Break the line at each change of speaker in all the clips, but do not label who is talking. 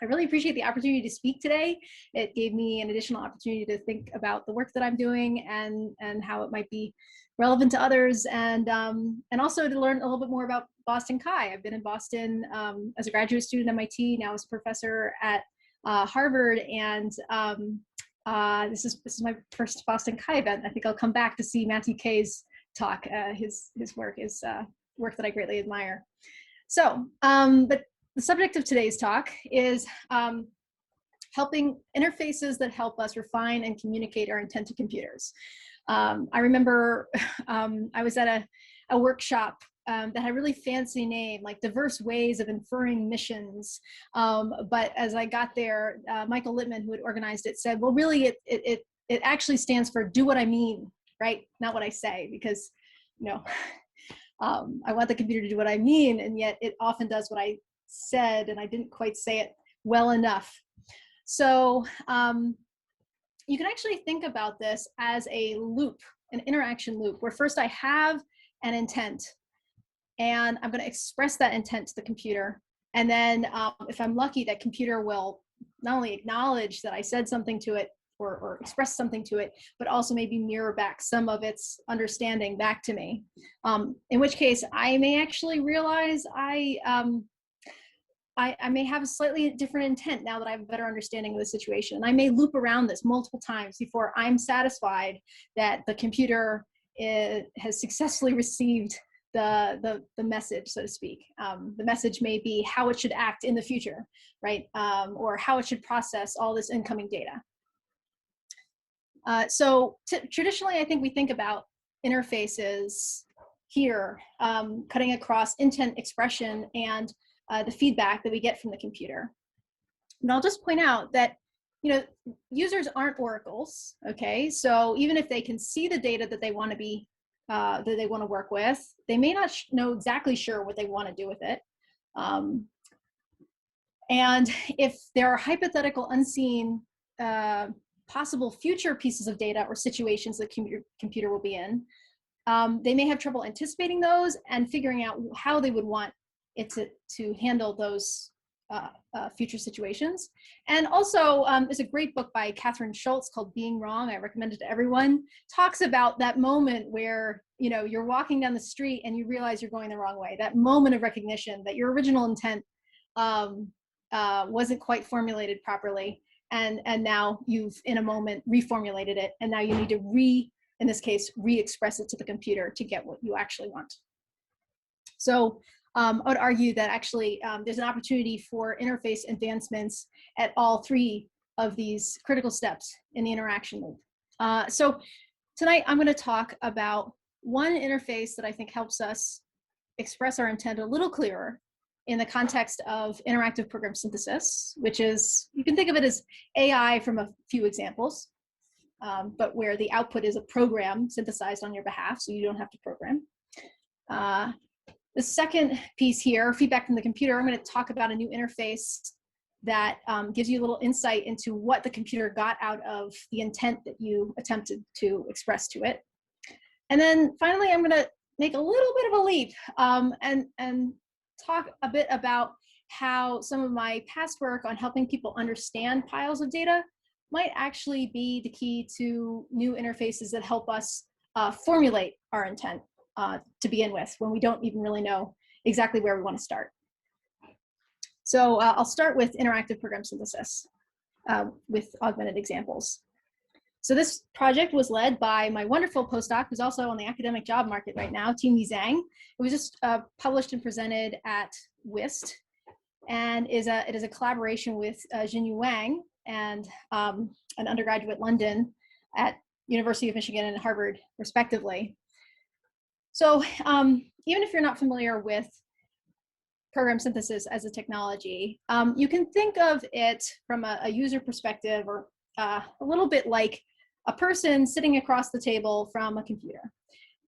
I really appreciate the opportunity to speak today. It gave me an additional opportunity to think about the work that I'm doing and how it might be relevant to others, and also to learn a little bit more about BostonCHI. I've been in Boston as a graduate student at MIT, now as a professor at Harvard, and this is my first BostonCHI event. I think I'll come back to see Matthew Kay's talk. His work is work that I greatly admire. So, but the subject of today's talk is helping interfaces that help us refine and communicate our intent to computers. I remember I was at a workshop that had a really fancy name, like Diverse Ways of Inferring Missions. But as I got there, Michael Littman, who had organized it, said, well, really, it actually stands for do what I mean, right? Not what I say, because, you know, I want the computer to do what I mean, and yet it often does what I said, and I didn't quite say it well enough. So you can actually think about this as a loop, an interaction loop, where first I have an intent, and I'm going to express that intent to the computer. And then if I'm lucky, that computer will not only acknowledge that I said something to it or express something to it, but also maybe mirror back some of its understanding back to me. In which case, I may actually realize I may have a slightly different intent now that I have a better understanding of the situation. And I may loop around this multiple times before I'm satisfied that the computer has successfully received the message, so to speak. The message may be how it should act in the future, right? Or how it should process all this incoming data. So traditionally, I think we think about interfaces here, cutting across intent expression and the feedback that we get from the computer. And I'll just point out that, you know, users aren't oracles, okay? So even if they can see the data that they want to be, that they want to work with, they may not know exactly sure what they want to do with it. And if there are hypothetical, unseen, possible future pieces of data or situations that computer will be in, they may have trouble anticipating those and figuring out how they would want it to handle those future situations. And also, there's a great book by Catherine Schultz called Being Wrong. I recommend it to everyone. Talks about that moment where, you know, you're walking down the street and you realize you're going the wrong way. That moment of recognition that your original intent wasn't quite formulated properly. And now you've, in a moment, reformulated it. And now you need to in this case, re-express it to the computer to get what you actually want. So I would argue that actually there's an opportunity for interface advancements at all three of these critical steps in the interaction loop. So tonight I'm going to talk about one interface that I think helps us express our intent a little clearer in the context of interactive program synthesis, which is, you can think of it as AI from a few examples, but where the output is a program synthesized on your behalf, so you don't have to program. The second piece here, feedback from the computer, I'm going to talk about a new interface that gives you a little insight into what the computer got out of the intent that you attempted to express to it. And then finally, I'm going to make a little bit of a leap and talk a bit about how some of my past work on helping people understand piles of data might actually be the key to new interfaces that help us formulate our intent to begin with, when we don't even really know exactly where we want to start. So I'll start with interactive program synthesis with augmented examples. So this project was led by my wonderful postdoc, who's also on the academic job market right now, Tingyi Zhang. It was just published and presented at WIST, and it is a collaboration with Jinyu Wang and an undergraduate at London at University of Michigan and Harvard, respectively. So even if you're not familiar with program synthesis as a technology, you can think of it from a user perspective, or a little bit like a person sitting across the table from a computer.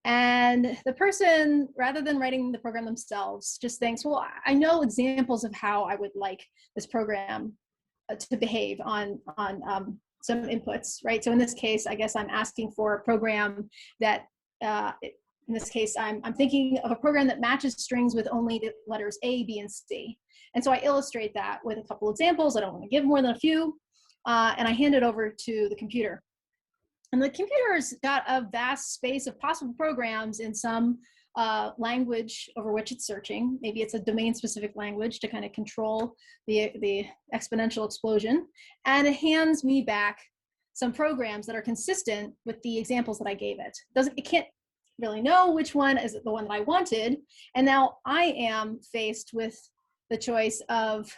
And the person, rather than writing the program themselves, just thinks, well, I know examples of how I would like this program to behave on some inputs, right? So in this case, I guess I'm asking for a program that, in this case, I'm thinking of a program that matches strings with only the letters A, B, and C. And so I illustrate that with a couple examples. I don't want to give more than a few. And I hand it over to the computer. And the computer's got a vast space of possible programs in some language over which it's searching. Maybe it's a domain-specific language to kind of control the exponential explosion. And it hands me back some programs that are consistent with the examples that I gave it. It can't really know which one is the one that I wanted. And now I am faced with the choice of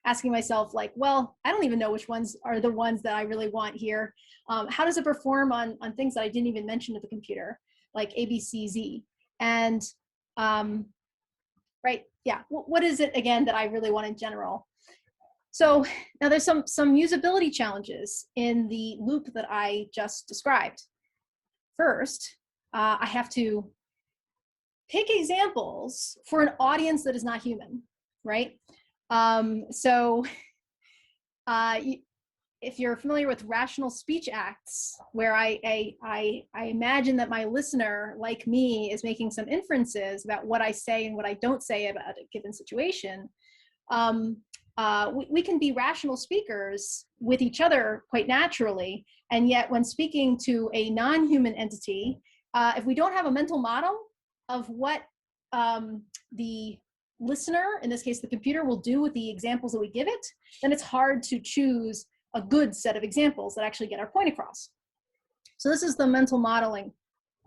asking myself, like, well, I don't even know which ones are the ones that I really want here. How does it perform on things that I didn't even mention to the computer, like A, B, C, Z? And right, yeah, what is it again that I really want in general? So now there's some usability challenges in the loop that I just described. First, I have to pick examples for an audience that is not human, right? If you're familiar with rational speech acts, where I imagine that my listener, like me, is making some inferences about what I say and what I don't say about a given situation, we can be rational speakers with each other quite naturally. And yet when speaking to a non-human entity, if we don't have a mental model of what the listener, in this case the computer, will do with the examples that we give it, then it's hard to choose a good set of examples that actually get our point across. So this is the mental modeling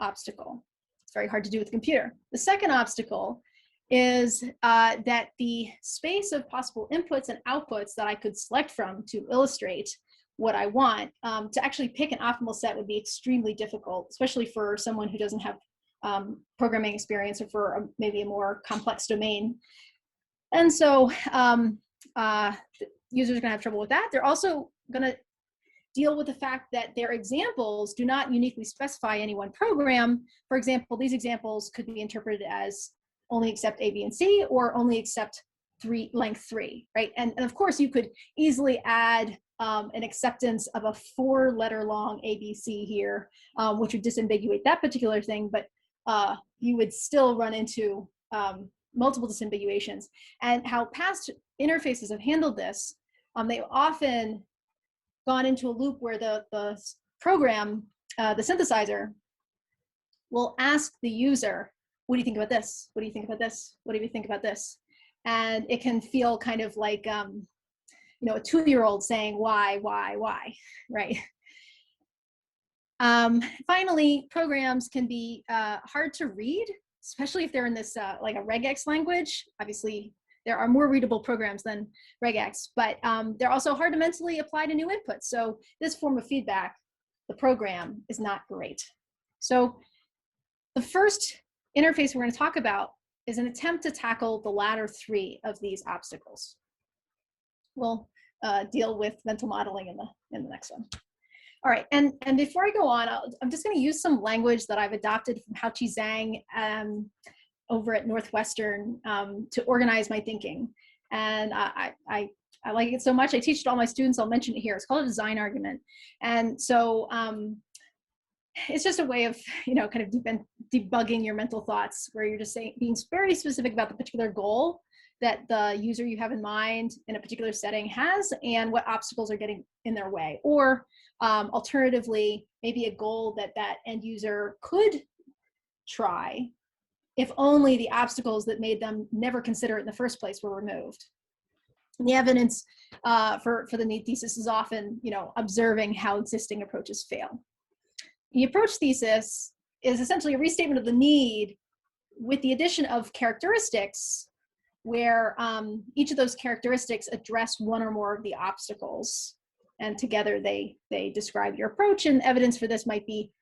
obstacle. It's very hard to do with the computer. The second obstacle is that the space of possible inputs and outputs that I could select from to illustrate what I want, to actually pick an optimal set would be extremely difficult, especially for someone who doesn't have programming experience, or for maybe a more complex domain. And so users are going to have trouble with that. They're also going to deal with the fact that their examples do not uniquely specify any one program. For example, these examples could be interpreted as only accept A, B, and C, or only accept length 3, right? And of course, you could easily add an acceptance of a 4-letter long ABC here, which would disambiguate that particular thing, but you would still run into multiple disambiguations. And how past interfaces have handled this, they've often gone into a loop where the program, the synthesizer, will ask the user, what do you think about this? What do you think about this? What do you think about this? And it can feel kind of like, a 2-year-old saying, why, right? Finally, programs can be hard to read, especially if they're in this like a regex language. Obviously, there are more readable programs than regex, but they're also hard to mentally apply to new inputs. So this form of feedback, the program, is not great. So the first interface we're going to talk about is an attempt to tackle the latter 3 of these obstacles. We'll deal with mental modeling in the next one. All right, and before I go on, I'm just going to use some language that I've adopted from Hao-Chi Zhang over at Northwestern to organize my thinking. And I like it so much, I teach it to all my students. I'll mention it here. It's called a design argument. And so it's just a way of, kind of debugging your mental thoughts, where you're just being very specific about the particular goal that the user you have in mind in a particular setting has, and what obstacles are getting in their way. Or alternatively, maybe a goal that end user could try if only the obstacles that made them never consider it in the first place were removed. And the evidence for the need thesis is often, observing how existing approaches fail. The approach thesis is essentially a restatement of the need with the addition of characteristics where each of those characteristics address one or more of the obstacles, and together they describe your approach. And evidence for this might be,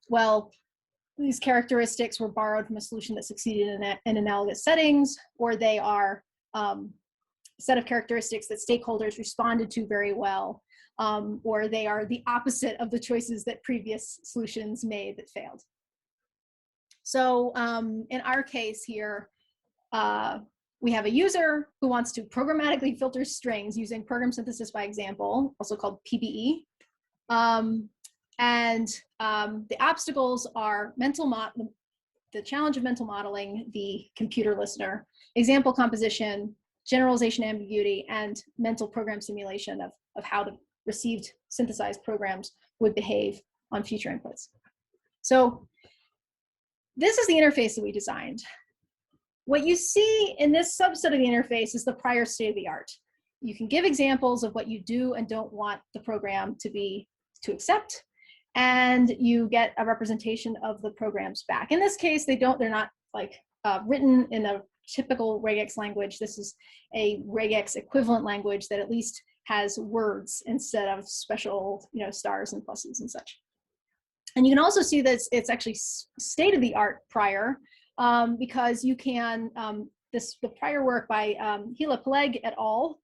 well, these characteristics were borrowed from a solution that succeeded in analogous settings, or they are a set of characteristics that stakeholders responded to very well, or they are the opposite of the choices that previous solutions made that failed. So in our case here, we have a user who wants to programmatically filter strings using program synthesis by example, also called PBE. The obstacles are the challenge of mental modeling, the computer listener, example composition, generalization ambiguity, and mental program simulation of how the received synthesized programs would behave on future inputs. So this is the interface that we designed. What you see in this subset of the interface is the prior state of the art. You can give examples of what you do and don't want the program to accept, and you get a representation of the programs back. In this case, they're not like written in a typical regex language. This is a regex equivalent language that at least has words instead of special, stars and pluses and such. And you can also see that it's actually state of the art prior, because you can, the prior work by Hila Peleg et al.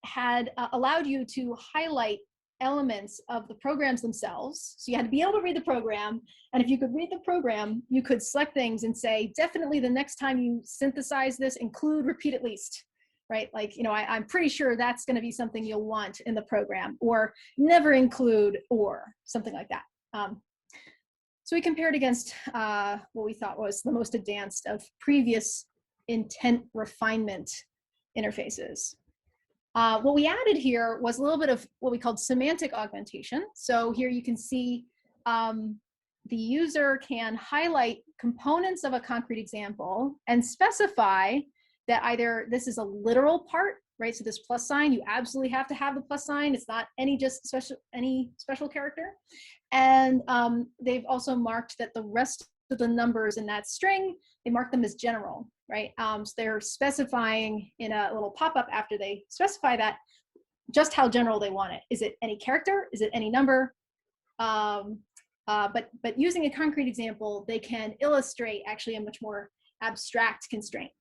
Had allowed you to highlight elements of the programs themselves. So you had to be able to read the program. And if you could read the program, you could select things and say, definitely the next time you synthesize this, include repeat at least, right? Like, I'm pretty sure that's going to be something you'll want in the program, or never include, or something like that. So we compared against what we thought was the most advanced of previous intent refinement interfaces. What we added here was a little bit of what we called semantic augmentation. So here you can see the user can highlight components of a concrete example and specify that either this is a literal part, right? So this plus sign, you absolutely have to have the plus sign. It's not any special character. And they've also marked that the rest of the numbers in that string, they mark them as general, right? So they're specifying in a little pop-up after they specify that just how general they want it. Is it any character? Is it any number? But using a concrete example, they can illustrate actually a much more abstract constraint.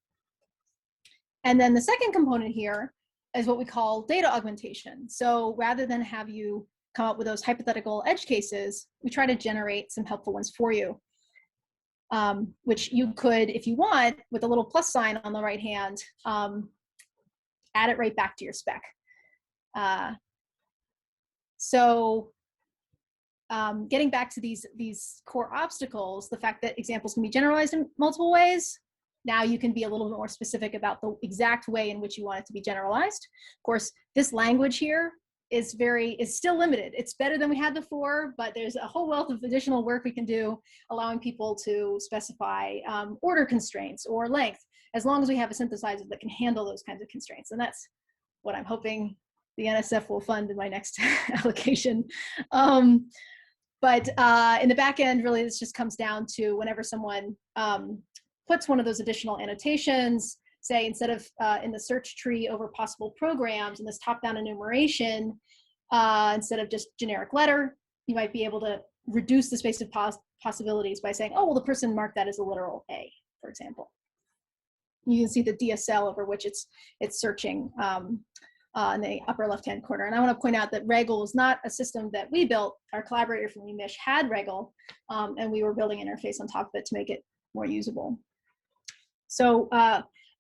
And then the second component here is what we call data augmentation. So rather than have you come up with those hypothetical edge cases, we try to generate some helpful ones for you, which you could, if you want, with a little plus sign on the right hand, add it right back to your spec. Getting back to these core obstacles, the fact that examples can be generalized in multiple ways, now you can be a little bit more specific about the exact way in which you want it to be generalized. Of course, this language here is still limited. It's better than we had before, but there's a whole wealth of additional work we can do, allowing people to specify order constraints or length, as long as we have a synthesizer that can handle those kinds of constraints. And that's what I'm hoping the NSF will fund in my next application. But in the back end, really, this just comes down to whenever someone puts one of those additional annotations, say instead of in the search tree over possible programs in this top-down enumeration, instead of just generic letter, you might be able to reduce the space of possibilities by saying, oh, well, the person marked that as a literal A, for example. You can see the DSL over which it's searching in the upper left-hand corner. And I want to point out that Regle was not a system that we built. Our collaborator from UMich had Regle, and we were building an interface on top of it to make it more usable. So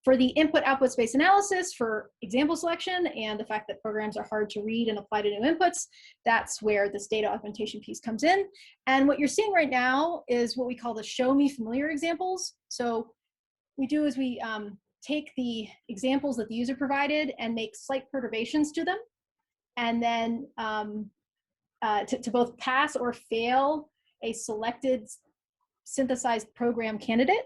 for the input-output space analysis, for example selection, and the fact that programs are hard to read and apply to new inputs, that's where this data augmentation piece comes in. And what you're seeing right now is what we call the show me familiar examples. So we do is we take the examples that the user provided and make slight perturbations to them, and then to both pass or fail a selected synthesized program candidate.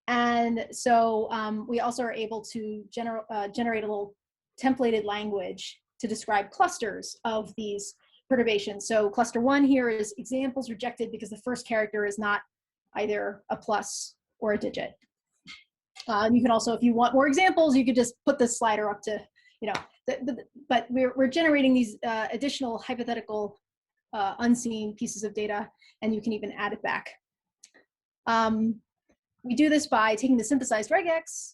And so we also are able to generate a little templated language to describe clusters of these perturbations. So cluster 1 here is examples rejected because the first character is not either a plus or a digit. You can also, if you want more examples, you could just put this slider up to, but we're generating these additional hypothetical unseen pieces of data, and you can even add it back. We do this by taking the synthesized regex,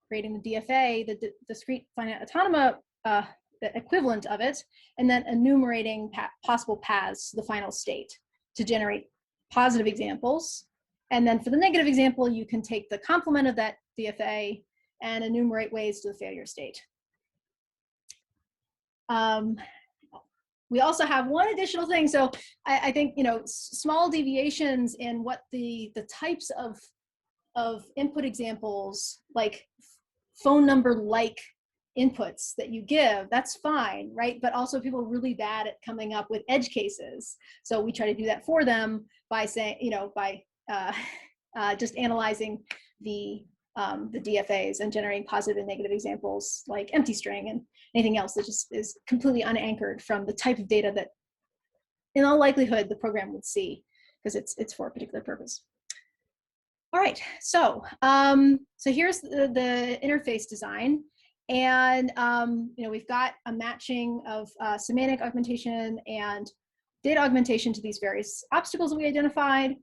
creating the DFA, the discrete finite autonoma, the equivalent of it, and then enumerating possible paths to the final state to generate positive examples. And then for the negative example, you can take the complement of that DFA and enumerate ways to the failure state. We also have one additional thing. So I think, small deviations in what the types of input examples, like phone number-like inputs that you give, that's fine, right? But also people are really bad at coming up with edge cases. So we try to do that for them by saying, by just analyzing the DFAs and generating positive and negative examples like empty string and anything else that just is completely unanchored from the type of data that in all likelihood the program would see, because it's for a particular purpose. All right, so here's the interface design. And we've got a matching of semantic augmentation and data augmentation to these various obstacles that we identified.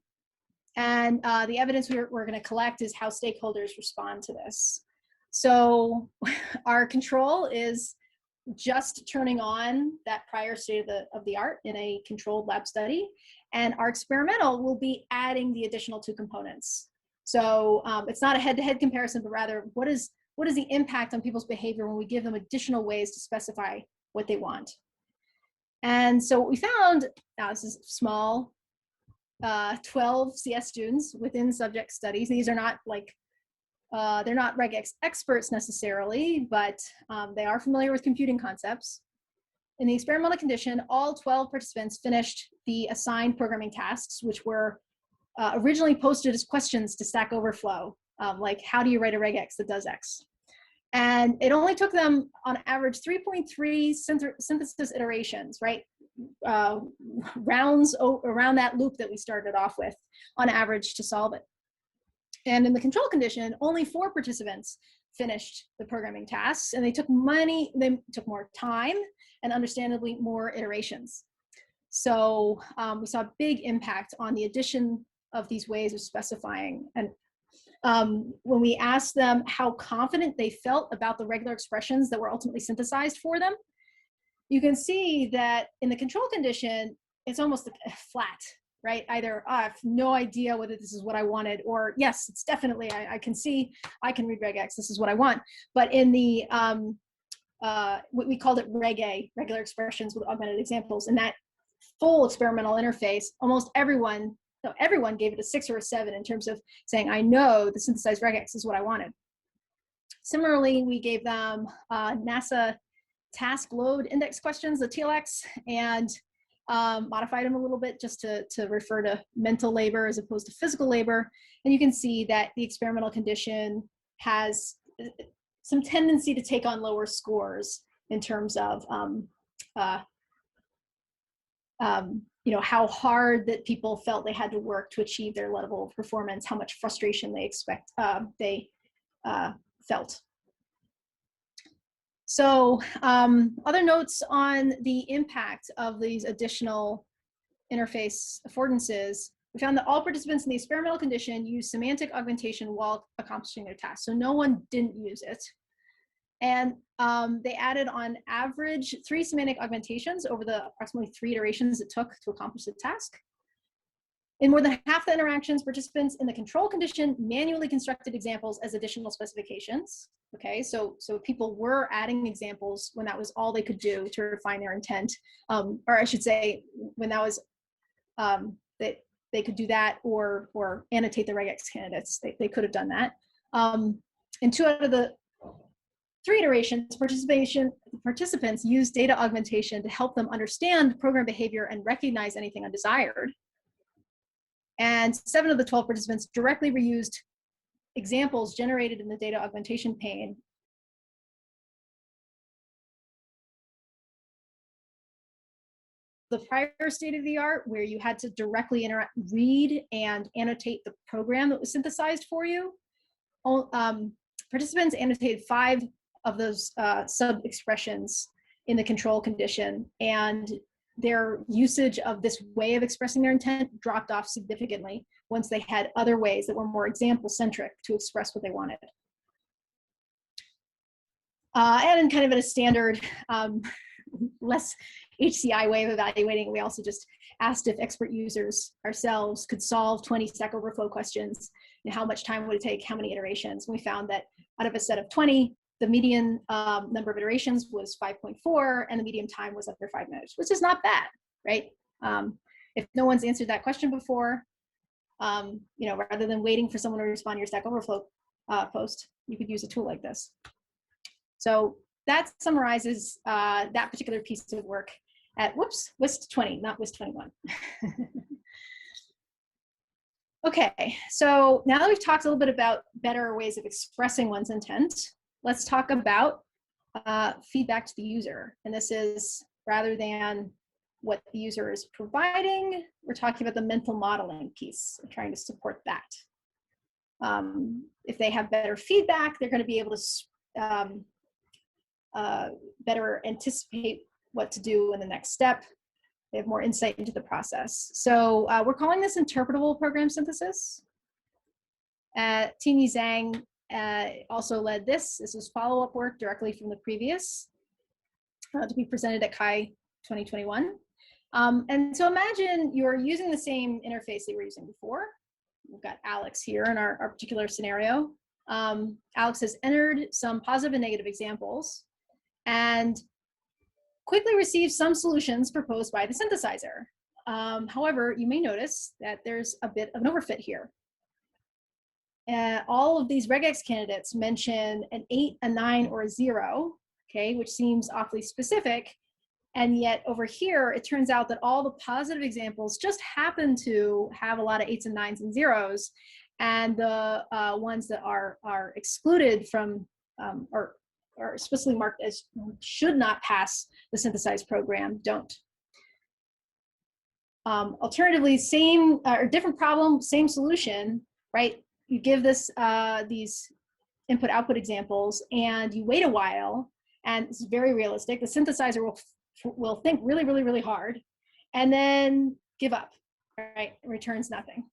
And the evidence we're going to collect is how stakeholders respond to this. So our control is just turning on that prior state of the art in a controlled lab study. And our experimental will be adding the additional 2 components. So it's not a head-to-head comparison, but rather what is the impact on people's behavior when we give them additional ways to specify what they want. And so what we found, now this is small, 12 CS students within subject studies. These are not like, they're not regex experts necessarily, but they are familiar with computing concepts. In the experimental condition, all 12 participants finished the assigned programming tasks, which were originally posted as questions to Stack Overflow, like how do you write a regex that does X? And it only took them on average 3.3 synthesis iterations, right? Rounds around that loop that we started off with on average to solve it. And in the control condition, only 4 participants finished the programming tasks, and they took more time and understandably more iterations. So we saw a big impact on the addition of these ways of specifying. And when we asked them how confident they felt about the regular expressions that were ultimately synthesized for them, you can see that in the control condition, it's almost flat, right? Either I have no idea whether this is what I wanted, or yes, it's definitely, I can see, I can read regex, this is what I want. But in the, we called it reg-A, regular expressions with augmented examples, and that full experimental interface, almost everyone gave it a 6 or a 7 in terms of saying, I know the synthesized regex is what I wanted. Similarly, we gave them NASA task load index questions, the TLX, and modified them a little bit just to refer to mental labor as opposed to physical labor. And you can see that the experimental condition has some tendency to take on lower scores in terms of how hard that people felt they had to work to achieve their level of performance, how much frustration they felt. So other notes on the impact of these additional interface affordances, we found that all participants in the experimental condition used semantic augmentation while accomplishing their task. So no one didn't use it. And they added on average 3 semantic augmentations over the approximately 3 iterations it took to accomplish the task. In more than half the interactions, participants in the control condition manually constructed examples as additional specifications. Okay, so people were adding examples when that was all they could do to refine their intent, or I should say, when that was that they could do that or annotate the regex candidates. They could have done that. In 2 out of the 3 iterations, participants used data augmentation to help them understand program behavior and recognize anything undesired. And 7 of the 12 participants directly reused examples generated in the data augmentation pane. The prior state of the art, where you had to directly read and annotate the program that was synthesized for you, participants annotated 5 of those sub-expressions in the control condition, and their usage of this way of expressing their intent dropped off significantly once they had other ways that were more example-centric to express what they wanted. And kind of in a standard, less HCI way of evaluating, we also just asked if expert users ourselves could solve 20 Stack Overflow questions, and how much time would it take, how many iterations. And we found that out of a set of 20, the median number of iterations was 5.4, and the median time was under 5 minutes, which is not bad, right? If no one's answered that question before, rather than waiting for someone to respond to your Stack Overflow post, you could use a tool like this. So that summarizes that particular piece of work at, whoops, WIST 20, not WIST 21. Okay, so now that we've talked a little bit about better ways of expressing one's intent, let's talk about feedback to the user. And this is rather than what the user is providing, we're talking about the mental modeling piece, we're trying to support that. If they have better feedback, they're going to be able to better anticipate what to do in the next step. They have more insight into the process. So we're calling this interpretable program synthesis. Tini Zhang also led this. This was follow-up work directly from the previous to be presented at CHI 2021. And so imagine you're using the same interface that you were using before. We've got Alex here in our particular scenario. Alex has entered some positive and negative examples and quickly receives some solutions proposed by the synthesizer. However, you may notice that there's a bit of an overfit here. All of these regex candidates mention an 8, a 9, or a 0, okay, which seems awfully specific. And yet over here, it turns out that all the positive examples just happen to have a lot of 8s and 9s and 0s. And the ones that are excluded from, or explicitly marked as should not pass the synthesized program, don't. Alternatively, same or different problem, same solution, right? You give this these input-output examples and you wait a while, and it's very realistic. The synthesizer will think really, really, really hard and then give up, right? It returns nothing.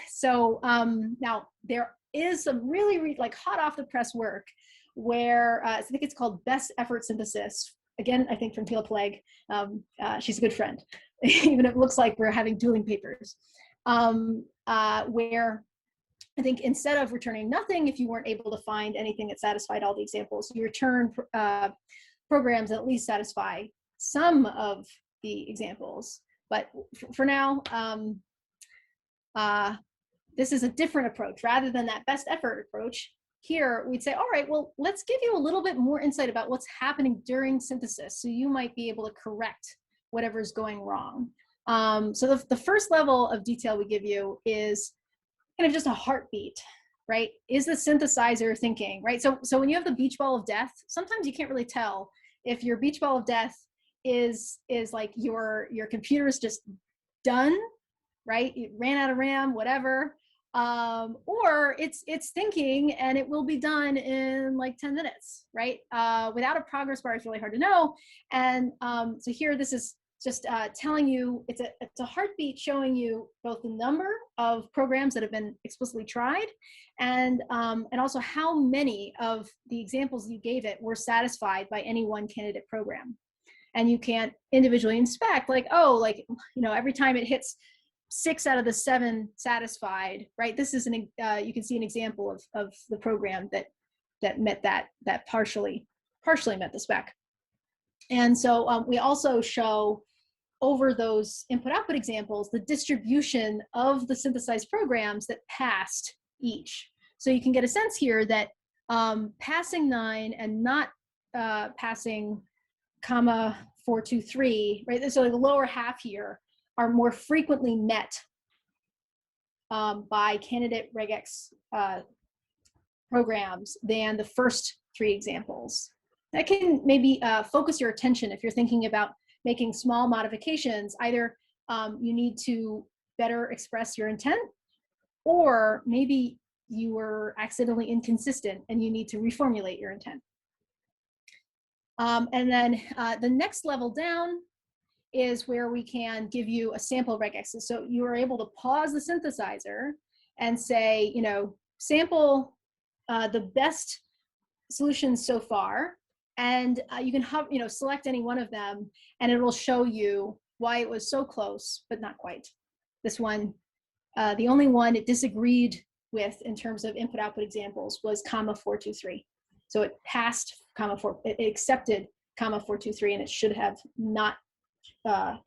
So now there is some really like hot off the press work where I think it's called best effort synthesis. Again, I think from Tila Plague. She's a good friend, even if it looks like we're having dueling papers, where I think instead of returning nothing, if you weren't able to find anything that satisfied all the examples, you return programs that at least satisfy some of the examples. But for now, this is a different approach. Rather than that best effort approach, here we'd say, all right, well, let's give you a little bit more insight about what's happening during synthesis, so you might be able to correct whatever's going wrong. So the first level of detail we give you is kind of just a heartbeat, right? Is the synthesizer thinking, right? So when you have the beach ball of death, sometimes you can't really tell if your beach ball of death is like your computer is just done, right? It ran out of RAM, whatever. Or it's thinking and it will be done in like 10 minutes, right? Without a progress bar, it's really hard to know. And so here, this is just telling you, it's a heartbeat showing you both the number of programs that have been explicitly tried and also how many of the examples you gave it were satisfied by any one candidate program. And you can't individually inspect like, oh, like, you know, every time it hits 6 out of the 7 satisfied, right? This is you can see an example of the program that met that partially met the spec. And so we also show over those input-output examples the distribution of the synthesized programs that passed each. So you can get a sense here that passing 9 and not passing comma 423, right? So the lower half here are more frequently met by candidate regex programs than the first 3 examples. That can maybe focus your attention if you're thinking about making small modifications. Either you need to better express your intent, or maybe you were accidentally inconsistent and you need to reformulate your intent. And then the next level down is where we can give you a sample regexes. So you are able to pause the synthesizer and say, you know, sample the best solutions so far, and you can select any one of them, and it will show you why it was so close, but not quite. This one, the only one it disagreed with in terms of input-output examples was comma 423. So it passed comma 4, it accepted comma 423, and it should have not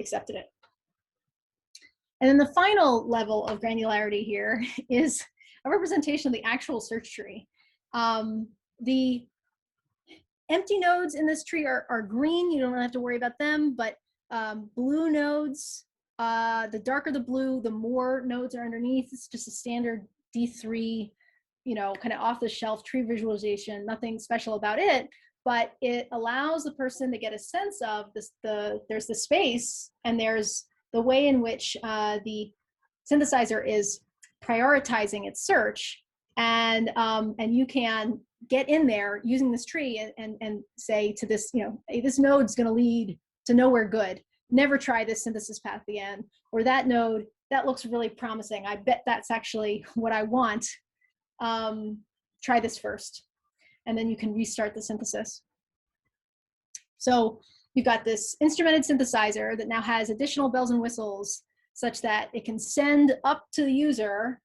accepted it. And then the final level of granularity here is a representation of the actual search tree. The empty nodes in this tree are green. You don't have to worry about them, but blue nodes, the darker the blue, the more nodes are underneath. It's just a standard D3, kind of off the shelf tree visualization, nothing special about it, but it allows the person to get a sense of this, there's the space and there's the way in which the synthesizer is prioritizing its search, and you can get in there using this tree and say to this, hey, this node's going to lead to nowhere good. Never try this synthesis path again. Or that node, that looks really promising. I bet that's actually what I want. Try this first. And then you can restart the synthesis. So you've got this instrumented synthesizer that now has additional bells and whistles such that it can send up to the user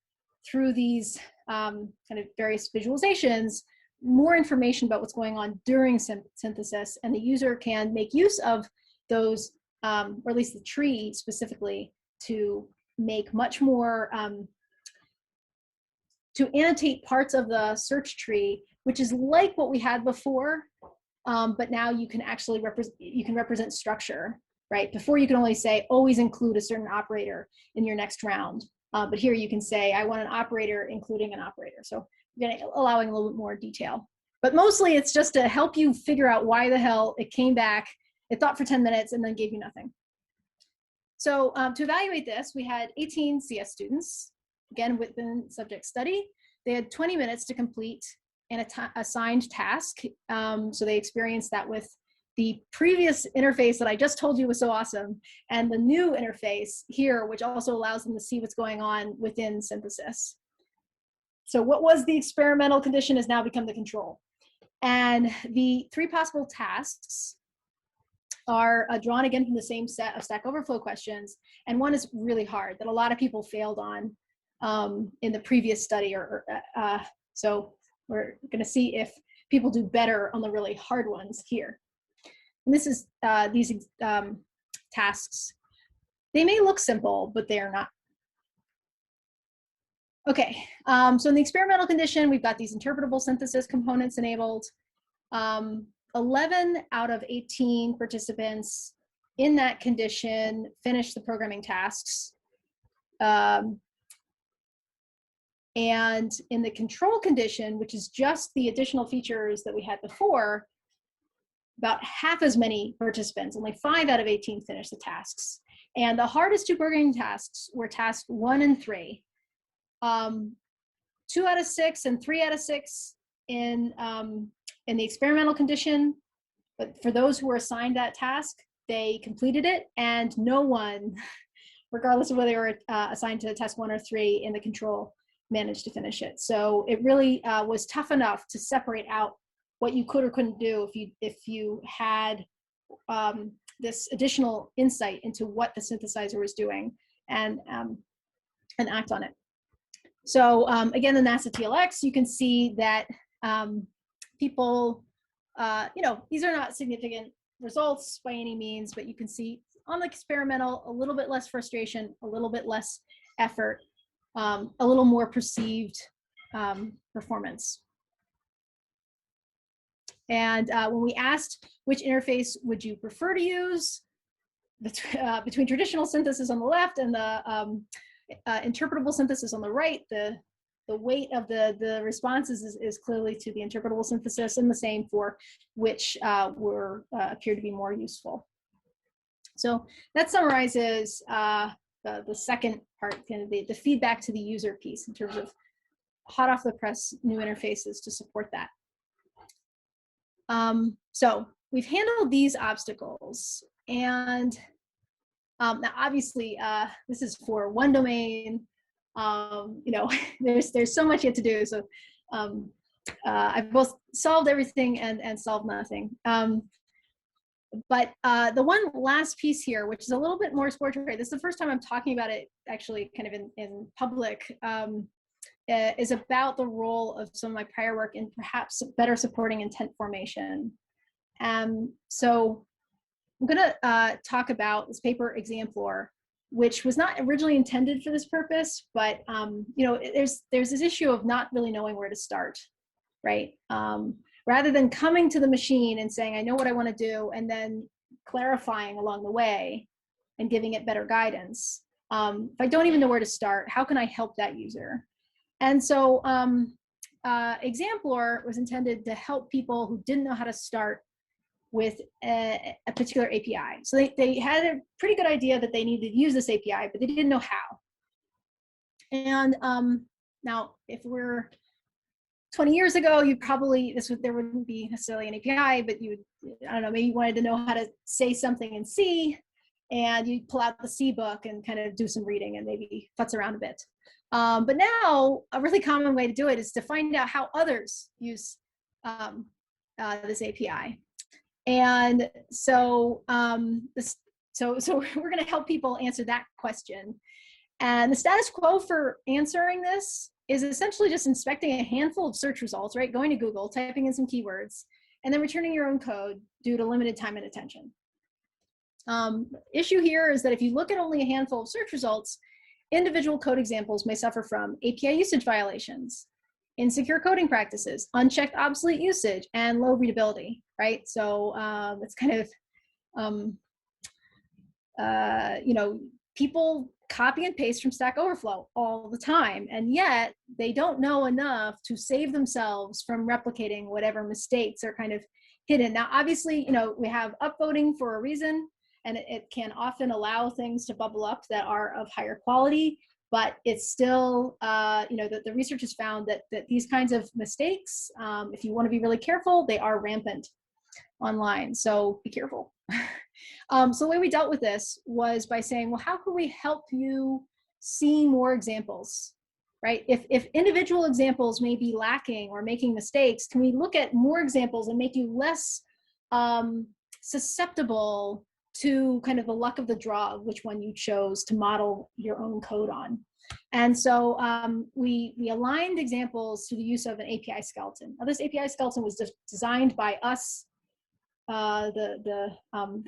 through these kind of various visualizations more information about what's going on during synthesis, and the user can make use of those, or at least the tree specifically, to make much more, to annotate parts of the search tree, which is like what we had before, but now you can actually represent structure, right? Before you can only say, always include a certain operator in your next round. But here you can say, I want an operator including an operator. So you're allowing a little bit more detail. But mostly it's just to help you figure out why the hell it came back, it thought for 10 minutes and then gave you nothing. So to evaluate this, we had 18 CS students, again within subject study. They had 20 minutes to complete an assigned task. So they experienced that with the previous interface that I just told you was so awesome, and the new interface here, which also allows them to see what's going on within synthesis. So what was the experimental condition has now become the control. And the 3 possible tasks are drawn again from the same set of Stack Overflow questions. And one is really hard that a lot of people failed on in the previous study. So we're going to see if people do better on the really hard ones here. And this is these tasks. They may look simple, but they are not. Okay, so in the experimental condition, we've got these interpretable synthesis components enabled. 11 out of 18 participants in that condition finished the programming tasks. And in the control condition, which is just the additional features that we had before, about half as many participants, only 5 out of 18 finished the tasks. And the hardest 2 programming tasks were task 1 and 3. 2 out of 6 and 3 out of 6 in the experimental condition, but for those who were assigned that task, they completed it, and no one, regardless of whether they were assigned to task 1 or 3 in the control, managed to finish it. So it really was tough enough to separate out what you could or couldn't do if you had this additional insight into what the synthesizer was doing and act on it. So again, the NASA TLX, you can see that people, these are not significant results by any means, but you can see on the experimental, a little bit less frustration, a little bit less effort, a little more perceived performance. And when we asked which interface would you prefer to use between traditional synthesis on the left and the interpretable synthesis on the right, the weight of the responses is clearly to the interpretable synthesis, and the same for which appear to be more useful. So that summarizes the second part, kind of the feedback to the user piece in terms of hot off the press new interfaces to support that. So we've handled these obstacles, and now obviously this is for one domain. There's so much yet to do. So I've both solved everything and solved nothing. But the one last piece here, which is a little bit more exploratory, this is the first time I'm talking about it actually kind of in public, is about the role of some of my prior work in perhaps better supporting intent formation. So I'm going to talk about this paper Examplore, which was not originally intended for this purpose, but you know, there's this issue of not really knowing where to start, right? Rather than coming to the machine and saying, I know what I want to do, and then clarifying along the way and giving it better guidance. If I don't even know where to start, how can I help that user? And so Exemplar was intended to help people who didn't know how to start with a particular API. So they had a pretty good idea that they needed to use this API, but they didn't know how. And now, if we're 20 years ago, you probably, there wouldn't be necessarily an API, but you would, I don't know, maybe you wanted to know how to say something in C, and you pull out the C book and kind of do some reading and maybe futz around a bit. But now, a really common way to do it is to find out how others use this API. And so, so we're going to help people answer that question. And the status quo for answering this is essentially just inspecting a handful of search results, right? Going to Google, typing in some keywords, and then returning your own code due to limited time and attention. Issue here is that if you look at only a handful of search results, individual code examples may suffer from API usage violations, insecure coding practices, unchecked obsolete usage, and low readability, right? So it's kind of, you know, people copy and paste from Stack Overflow all the time, and yet they don't know enough to save themselves from replicating whatever mistakes are kind of hidden. Now, obviously, you know, we have upvoting for a reason, and it can often allow things to bubble up that are of higher quality, but it's still, you know, the research has found that these kinds of mistakes, if you want to be really careful, they are rampant online, so be careful. So the way we dealt with this was by saying, well, how can we help you see more examples, right? If individual examples may be lacking or making mistakes, can we look at more examples and make you less susceptible to kind of the luck of the draw of which one you chose to model your own code on? And so we aligned examples to the use of an API skeleton. Now, this API skeleton was designed by us, the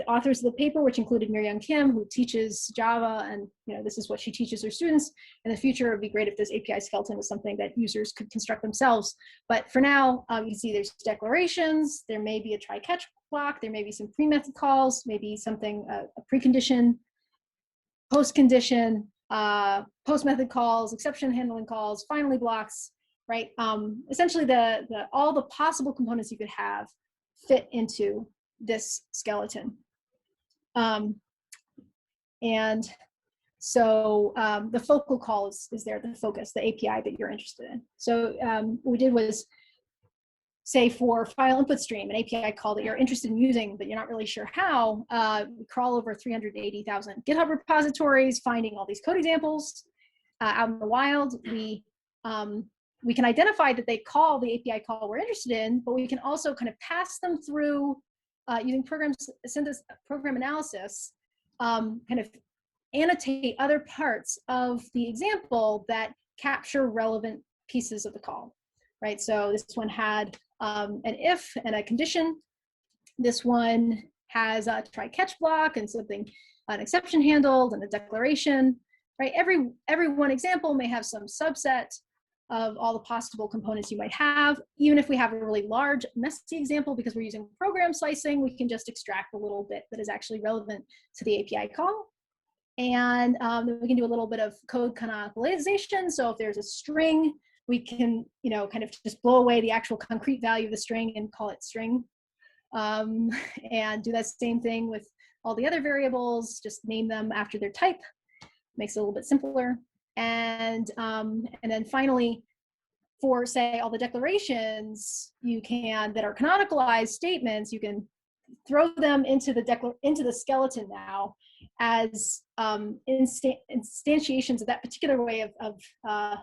authors of the paper, which included Myung Kim, who teaches Java, and you know, this is what she teaches her students. In the future, it would be great if this API skeleton was something that users could construct themselves. But for now, you can see there's declarations, there may be a try-catch block, there may be some pre-method calls, maybe something, a precondition, post-condition, post-method calls, exception handling calls, finally blocks, right? Essentially, all the possible components you could have fit into this skeleton. And so the focal call is there, the focus, the API that you're interested in. So what we did was say for file input stream, an API call that you're interested in using, but you're not really sure how, we crawl over 380,000 GitHub repositories, finding all these code examples out in the wild. We can identify that they call the API call we're interested in, but we can also kind of pass them through using program analysis, kind of annotate other parts of the example that capture relevant pieces of the call, right? So this one had an if and a condition. This one has a try-catch block and something, an exception handled and a declaration, right? Every one example may have some subset of all the possible components you might have. Even if we have a really large, messy example, because we're using program slicing, we can just extract a little bit that is actually relevant to the API call. And then we can do a little bit of code canonicalization. So if there's a string, we can, you know, kind of just blow away the actual concrete value of the string and call it string. And do that same thing with all the other variables, just name them after their type. Makes it a little bit simpler. And then finally, for say all the declarations you can that are canonicalized statements, you can throw them into the skeleton now as instantiations of that particular way of a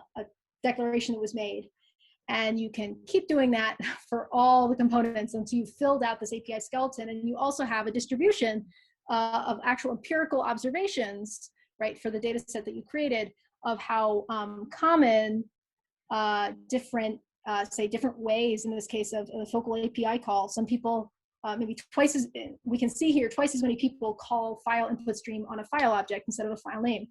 declaration that was made. And you can keep doing that for all the components until you've filled out this API skeleton. And you also have a distribution of actual empirical observations, right, for the data set that you created, of how common different, say different ways, in this case of a focal API call. Some people maybe twice as, we can see here, twice as many people call file input stream on a file object instead of a file name,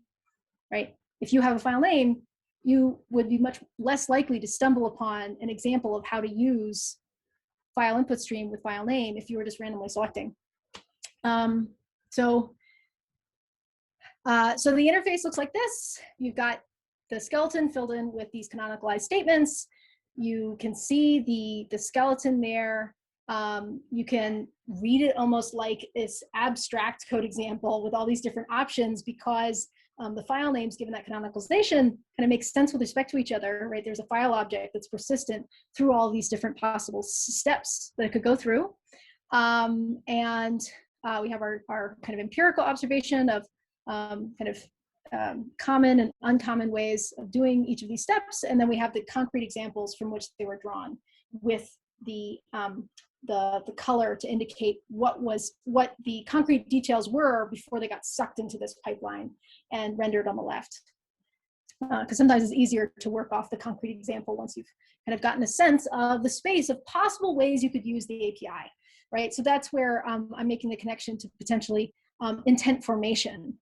right? If you have a file name, you would be much less likely to stumble upon an example of how to use file input stream with file name if you were just randomly selecting. So the interface looks like this. You've got the skeleton filled in with these canonicalized statements. You can see the skeleton there. You can read it almost like this abstract code example with all these different options, because the file names given that canonicalization kind of makes sense with respect to each other, right? There's a file object that's persistent through all these different possible steps that it could go through. We have our kind of empirical observation of common and uncommon ways of doing each of these steps. And then we have the concrete examples from which they were drawn with the color to indicate what the concrete details were before they got sucked into this pipeline and rendered on the left. Because sometimes it's easier to work off the concrete example once you've kind of gotten a sense of the space of possible ways you could use the API, right? So that's where I'm making the connection to potentially intent formation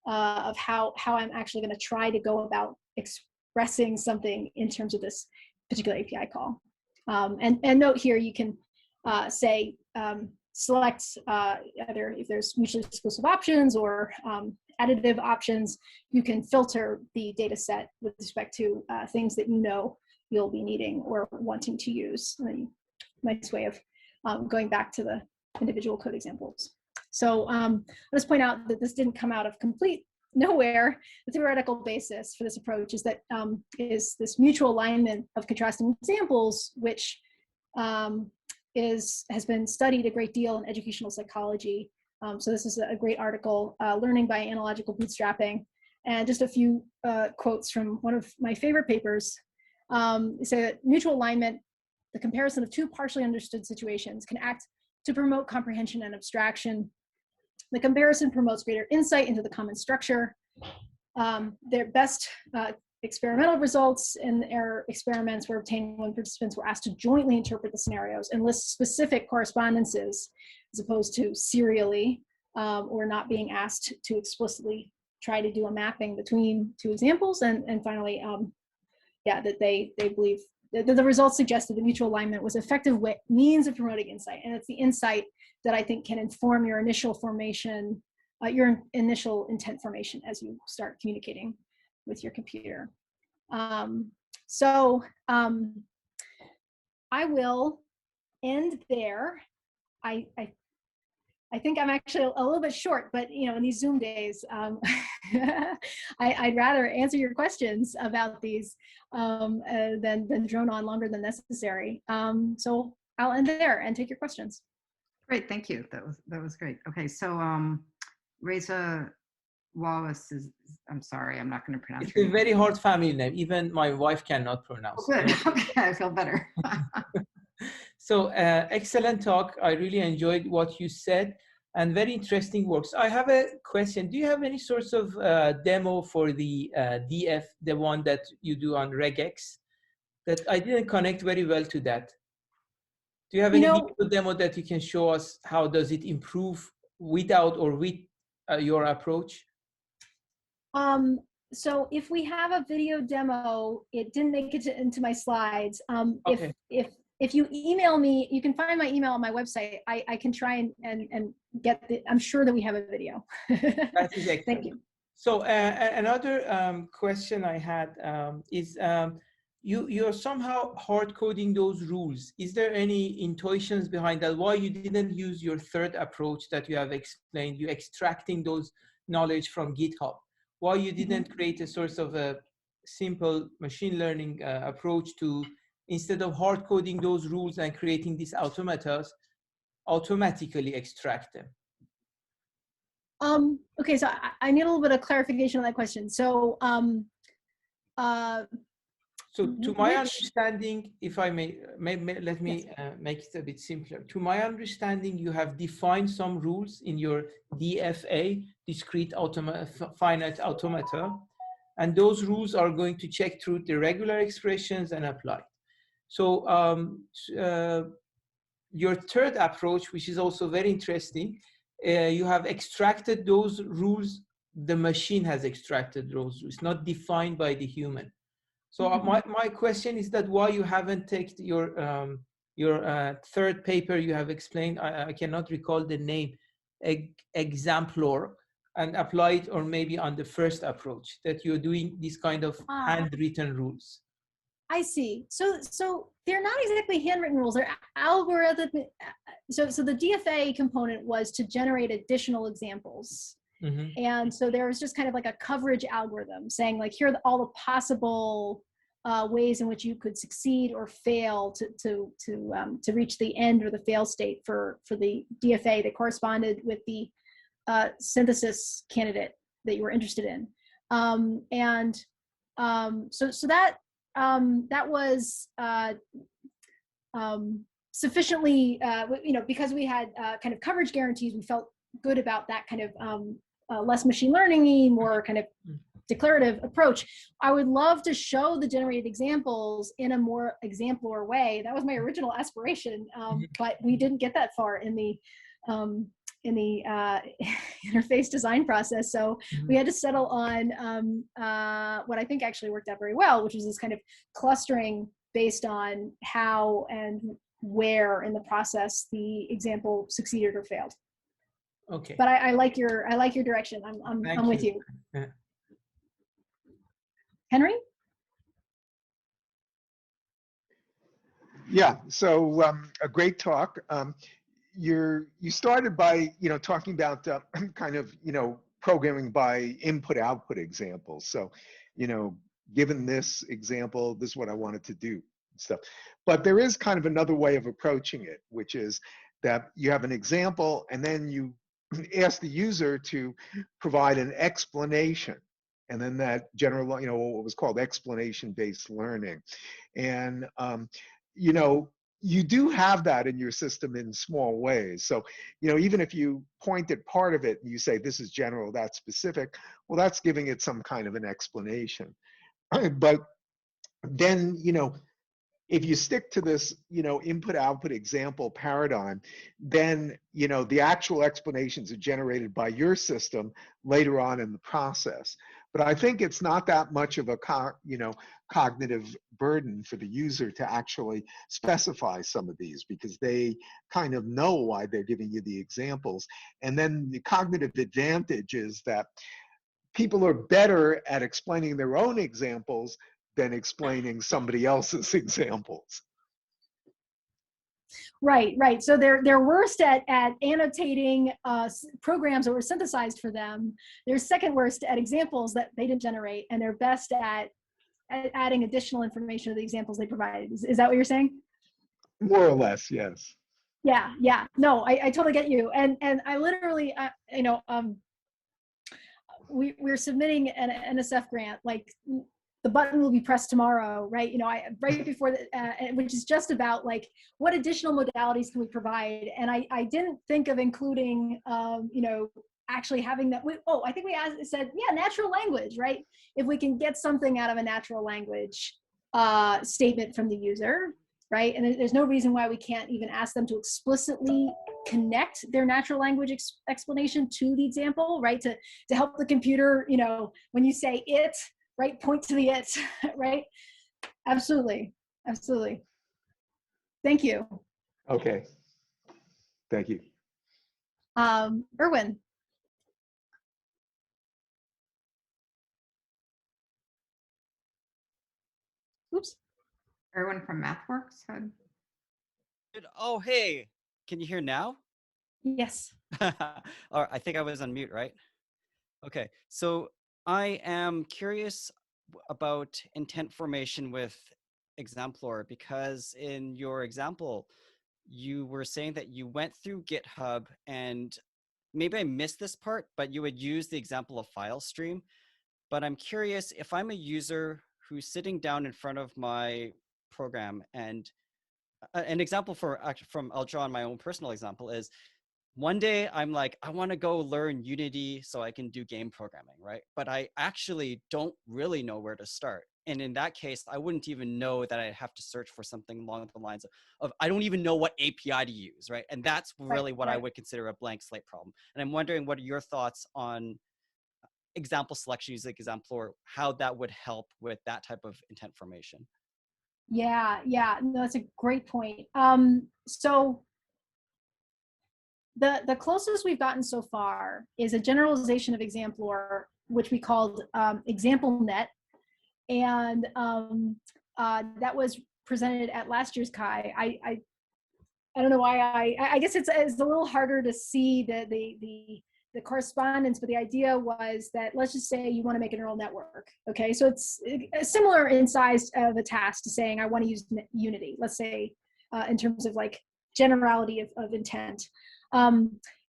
of how I'm actually going to try to go about expressing something in terms of this particular API call. And note here, you can say select either if there's mutually exclusive options or additive options. You can filter the data set with respect to things that you know you'll be needing or wanting to use. Nice way of going back to the individual code examples. So let's point out that this didn't come out of complete nowhere. The theoretical basis for this approach is that is this mutual alignment of contrasting examples, which has been studied a great deal in educational psychology. So this is a great article, Learning by Analogical Bootstrapping. And just a few quotes from one of my favorite papers. Say that mutual alignment, the comparison of two partially understood situations, can act to promote comprehension and abstraction. The comparison promotes greater insight into the common structure. Their best experimental results in their experiments were obtained when participants were asked to jointly interpret the scenarios and list specific correspondences, as opposed to serially, or not being asked to explicitly try to do a mapping between two examples. And finally, that they believe that the results suggested that mutual alignment was an effective means of promoting insight. And it's the insight that I think can inform your initial formation, your initial intent formation as you start communicating with your computer. I will end there. I think I'm actually a little bit short, but in these Zoom days, I'd rather answer your questions about these than drone on longer than necessary. So I'll end there and take your questions.
Great, thank you. That was great. Okay, so Reza Wallace is, I'm sorry, I'm not going to pronounce
it. It's a very hard family name. Even my wife cannot pronounce.
Oh, good. Okay, I feel better.
So excellent talk. I really enjoyed what you said and very interesting works. I have a question. Do you have any sorts of demo for the DF, the one that you do on regex? That I didn't connect very well to that. Do you have any video demo that you can show us? How does it improve without or with your approach?
So if we have a video demo, it didn't make it into my slides.
Okay.
If you email me, you can find my email on my website. I can try and get I'm sure that we have a video.
That is excellent.
Thank you.
So another question I had is you're somehow hard coding those rules. Is there any intuitions behind that? Why you didn't use your third approach that you have explained, you extracting those knowledge from GitHub? Why you didn't create a source of a simple machine learning approach to, instead of hard coding those rules and creating these automatas, automatically extract them?
Okay, so I need a little bit of clarification on that question. So,
so to my understanding, if I may let me make it a bit simpler. To my understanding, you have defined some rules in your DFA, discrete finite automata, and those rules are going to check through the regular expressions and apply. So your third approach, which is also very interesting, you have extracted those rules. The machine has extracted those rules, not defined by the human. So my question is that why you haven't taken your third paper you have explained, I cannot recall the name, exemplar, and apply it, or maybe on the first approach that you're doing these kind of handwritten rules.
I see. So they're not exactly handwritten rules. They're algorithm. So the DFA component was to generate additional examples. And so there was just kind of like a coverage algorithm saying like, here are all the possible ways in which you could succeed or fail to reach the end or the fail state for the DFA that corresponded with the synthesis candidate that you were interested in. So that was sufficiently, because we had kind of coverage guarantees, we felt good about that kind of less machine learning-y, more kind of declarative approach. I would love to show the generated examples in a more exemplar way. That was my original aspiration, but we didn't get that far in the interface design process. So we had to settle on what I think actually worked out very well, which was this kind of clustering based on how and where in the process the example succeeded or failed.
Okay.
But I like your direction. I'm with you. Henry?
Yeah, so a great talk. You started by talking about kind of programming by input-output examples. So given this example, this is what I wanted to do and stuff. But there is kind of another way of approaching it, which is that you have an example and then you ask the user to provide an explanation. And then that general, what was called explanation-based learning. And, you do have that in your system in small ways. So, even if you point at part of it and you say, this is general, that's specific, well, that's giving it some kind of an explanation. But then, if you stick to this, input-output example paradigm, then, the actual explanations are generated by your system later on in the process. But I think it's not that much of a, cognitive burden for the user to actually specify some of these, because they kind of know why they're giving you the examples. And then the cognitive advantage is that people are better at explaining their own examples than explaining somebody else's examples.
Right. So they're worst at annotating programs that were synthesized for them. They're second worst at examples that they didn't generate, and they're best at adding additional information to the examples they provided. Is that what you're saying?
More or less, yes.
Yeah. No, I totally get you. And I literally, we're submitting an NSF grant, like the button will be pressed tomorrow, right? Right before which is just about like, what additional modalities can we provide? And I didn't think of including, actually having that. I think we said, yeah, natural language, right? If we can get something out of a natural language statement from the user, right? And there's no reason why we can't even ask them to explicitly connect their natural language explanation to the example, right? To help the computer, when you say it, right, point to the it, right? Absolutely. Thank you.
Okay. Thank you.
Erwin. Oops.
Erwin from MathWorks had.
Oh, hey, can you hear now?
Yes.
I think I was on mute, right? Okay, so I am curious about intent formation with exemplar, because in your example, you were saying that you went through GitHub, and maybe I missed this part, but you would use the example of file stream. But I'm curious, if I'm a user who's sitting down in front of my program, and an example I'll draw on my own personal example is, one day I'm like, I want to go learn Unity so I can do game programming, right? But I actually don't really know where to start. and in that case, I wouldn't even know that I'd have to search for something along the lines of I don't even know what API to use, right? And that's really what I would consider a blank slate problem. And I'm wondering, what are your thoughts on example selection using Exemplar, how that would help with that type of intent formation?
Yeah, no, that's a great point. So the closest we've gotten so far is a generalization of Exemplar, which we called ExampleNet, and that was presented at last year's CHI. I don't know why I guess it's a little harder to see the correspondence, but the idea was that, let's just say you want to make a neural network. Okay, so it's similar in size of a task to saying I want to use Unity, let's say, in terms of like generality of intent.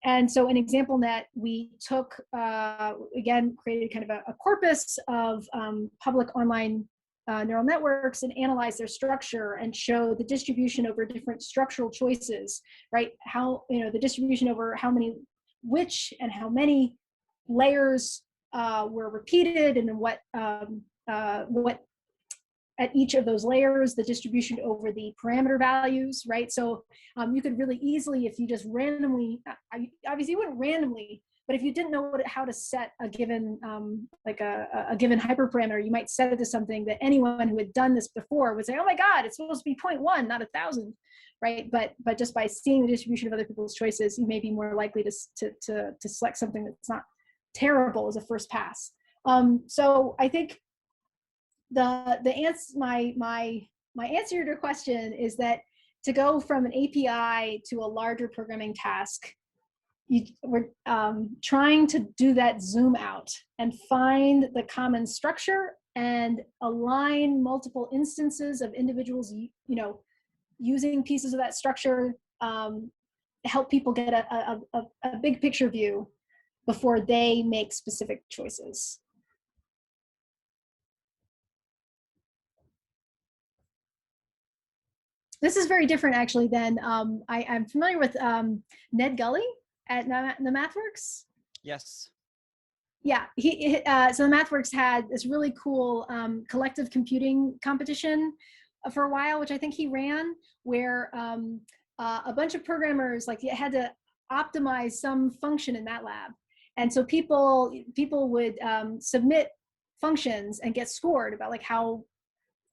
And so in ExampleNet, we took, again, created kind of a corpus of public online neural networks and analyze their structure and show the distribution over different structural choices, right? How, the distribution over how many, which and how many layers were repeated, and then what at each of those layers, the distribution over the parameter values, right? So you could really easily, if you just randomly, obviously you wouldn't randomly, but if you didn't know how to set a given, like a given hyperparameter, you might set it to something that anyone who had done this before would say, oh my God, it's supposed to be 0.1, not 1,000, right? But just by seeing the distribution of other people's choices, you may be more likely to select something that's not terrible as a first pass. So I think the answer, my answer to your question is that to go from an API to a larger programming task, we're trying to do that zoom out and find the common structure and align multiple instances of individuals, using pieces of that structure, help people get a big picture view before they make specific choices. This is very different, actually, than I'm familiar with Ned Gully at the MathWorks.
Yes.
Yeah, so the MathWorks had this really cool collective computing competition for a while, which I think he ran, where a bunch of programmers had to optimize some function in MATLAB, and so people would submit functions and get scored about like how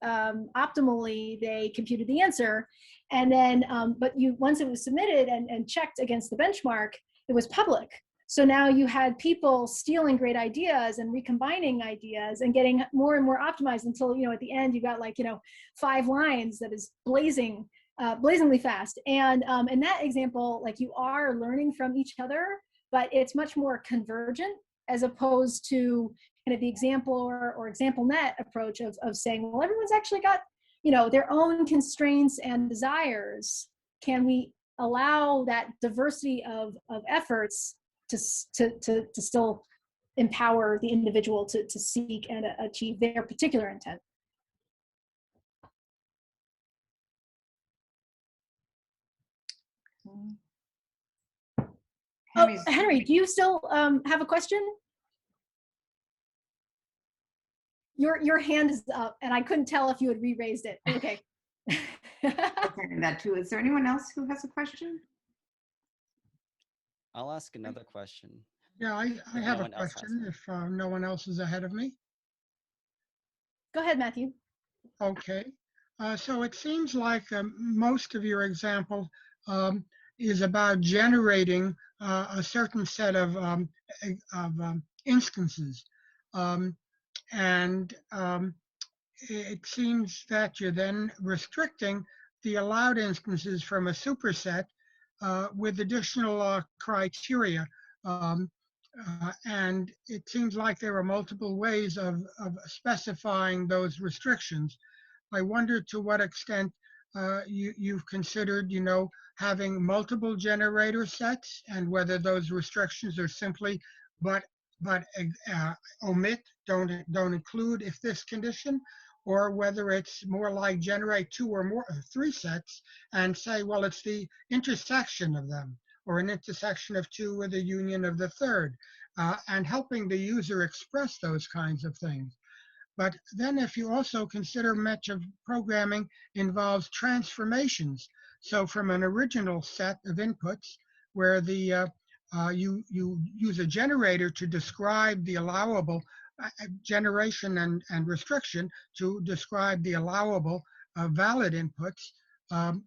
optimally they computed the answer, and then but once it was submitted and checked against the benchmark, it was public. So now you had people stealing great ideas and recombining ideas and getting more and more optimized until at the end you got 5 lines that is blazingly fast. And in that example, you are learning from each other, but it's much more convergent as opposed to kind of the Exemplar or ExampleNet approach of saying, well, everyone's actually got their own constraints and desires. Can we allow that diversity of efforts to still empower the individual to seek and achieve their particular intent? Henry, do you still have a question? Your hand is up, and I couldn't tell if you had re-raised it. Okay.
Okay, that too. Is there anyone else who has a question?
I'll ask another question.
Yeah, I have a question if no one else is ahead of me.
Go ahead, Matthew.
Okay. So it seems like most of your example is about generating a certain set of instances. And it seems that you're then restricting the allowed instances from a superset with additional criteria. And it seems like there are multiple ways of specifying those restrictions. I wonder to what extent you've considered, having multiple generator sets, and whether those restrictions are simply but omit, don't include if this condition, or whether it's more like generate 2 or more, 3 sets and say, well, it's the intersection of them, or an intersection of 2 with a union of the third, and helping the user express those kinds of things. But then if you also consider much of programming involves transformations. So from an original set of inputs where you use a generator to describe the allowable generation and restriction to describe the allowable valid inputs,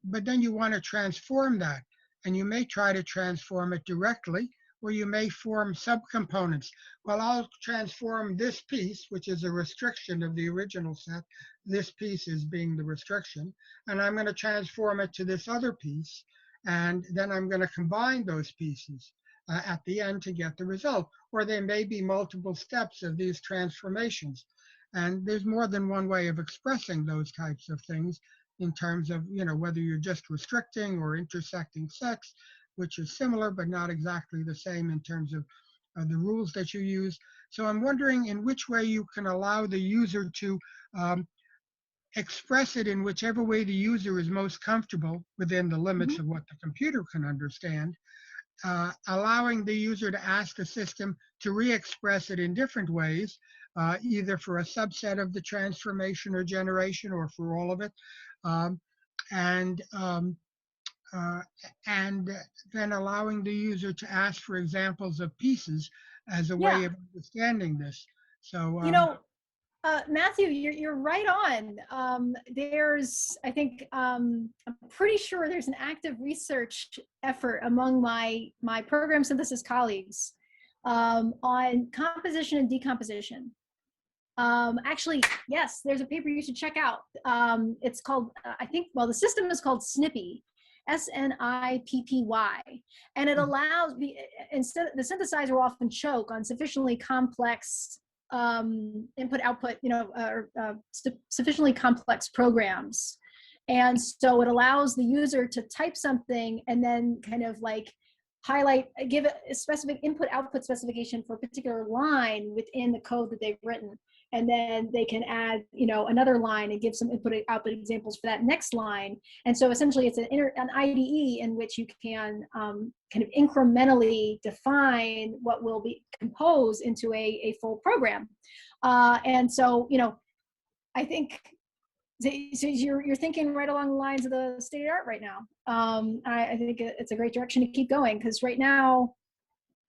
but then you want to transform that. And you may try to transform it directly, or you may form subcomponents. Well, I'll transform this piece, which is a restriction of the original set. This piece is being the restriction. And I'm going to transform it to this other piece. And then I'm going to combine those pieces at the end to get the result. Or there may be multiple steps of these transformations. And there's more than one way of expressing those types of things in terms of, whether you're just restricting or intersecting sets, which is similar but not exactly the same in terms of the rules that you use. So I'm wondering in which way you can allow the user to express it in whichever way the user is most comfortable within the limits of what the computer can understand, allowing the user to ask the system to re-express it in different ways, either for a subset of the transformation or generation or for all of it, and then allowing the user to ask for examples of pieces as a way of understanding this. So,
Matthew, you're right on. I think, I'm pretty sure there's an active research effort among my program synthesis colleagues on composition and decomposition. Actually, yes, there's a paper you should check out. It's called, the system is called SNIPPY, SNIPPY, and it allows, instead, the synthesizer will often choke on sufficiently complex input output, sufficiently complex programs. And so it allows the user to type something and then kind of like give it a specific input output specification for a particular line within the code that they've written. And then they can add, another line and give some input output examples for that next line. And so essentially it's an IDE in which you can kind of incrementally define what will be composed into a full program. And so, I think, so you're thinking right along the lines of the state of the art right now. I think it's a great direction to keep going, because right now,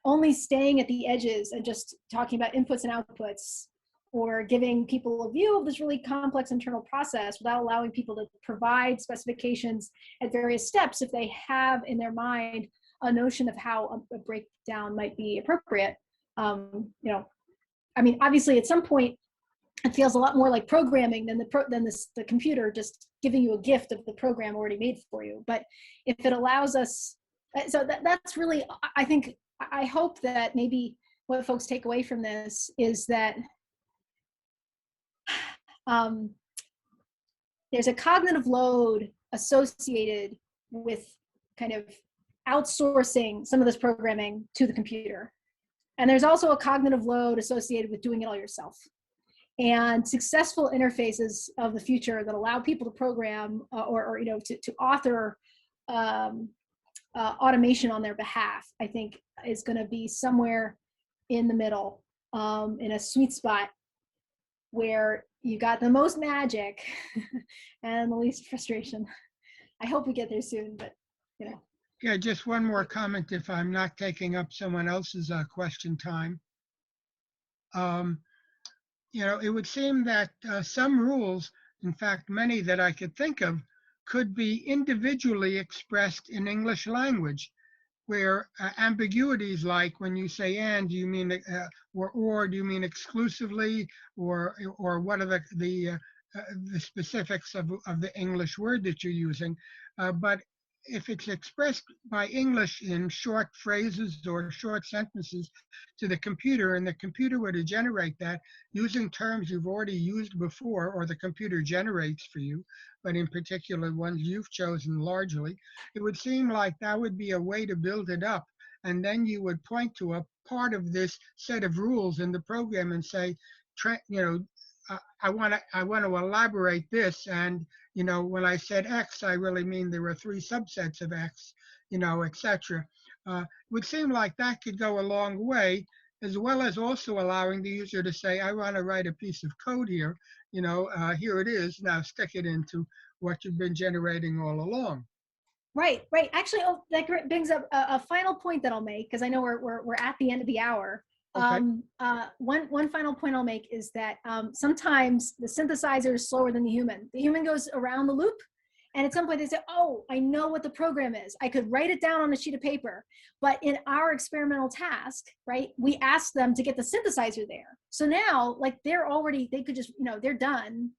only staying at the edges and just talking about inputs and outputs, or giving people a view of this really complex internal process without allowing people to provide specifications at various steps if they have in their mind a notion of how a breakdown might be appropriate. Obviously at some point it feels a lot more like programming than the computer just giving you a gift of the program already made for you. But if it allows us, so that's really, I hope that maybe what folks take away from this is that there's a cognitive load associated with kind of outsourcing some of this programming to the computer. And there's also a cognitive load associated with doing it all yourself. And successful interfaces of the future that allow people to program to author automation on their behalf, I think is going to be somewhere in the middle, in a sweet spot where you got the most magic and the least frustration. I hope we get there soon, but
Yeah, just one more comment if I'm not taking up someone else's question time. It would seem that some rules, in fact, many that I could think of, could be individually expressed in English language, where ambiguities like when you say and, do you mean or do you mean exclusively, or what are the specifics of the English word that you're using, but if it's expressed by English in short phrases or short sentences to the computer, and the computer were to generate that using terms you've already used before, or the computer generates for you, but in particular ones you've chosen largely, it would seem like that would be a way to build it up. And then you would point to a part of this set of rules in the program and say, I want to elaborate this, and when I said X, I really mean there were 3 subsets of X, etc. It would seem like that could go a long way as well as also allowing the user to say, I want to write a piece of code here, here it is, now stick it into what you've been generating all along.
Right, right. Actually, that brings up a final point that I'll make, because I know we're at the end of the hour.
Okay.
One final point I'll make is that sometimes the synthesizer is slower than the human. The human goes around the loop, and at some point they say, oh, I know what the program is. I could write it down on a sheet of paper. But in our experimental task, right, we asked them to get the synthesizer there. So now, like, they could just, they're done.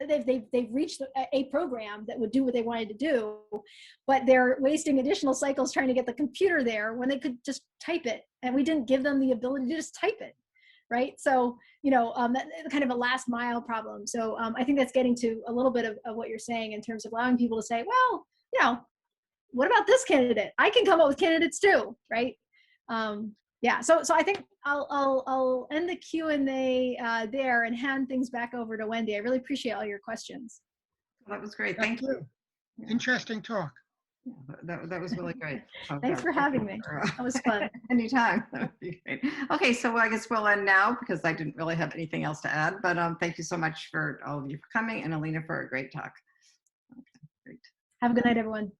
They've reached a program that would do what they wanted to do, but they're wasting additional cycles trying to get the computer there when they could just type it, and we didn't give them the ability to just type it, right? So that kind of a last mile problem. So I think that's getting to a little bit of what you're saying in terms of allowing people to say, well, what about this candidate? I can come up with candidates too, right? Yeah, so I think I'll end the Q&A there and hand things back over to Wendy. I really appreciate all your questions.
That was great. Thank you. Yeah.
Interesting talk.
Yeah, that was really great. So
Thanks for having me. That was fun.
Anytime. That would be great. Okay, so I guess we'll end now because I didn't really have anything else to add, but thank you so much for all of you for coming, and Elena for a great talk. Okay, great.
Have a good night, everyone.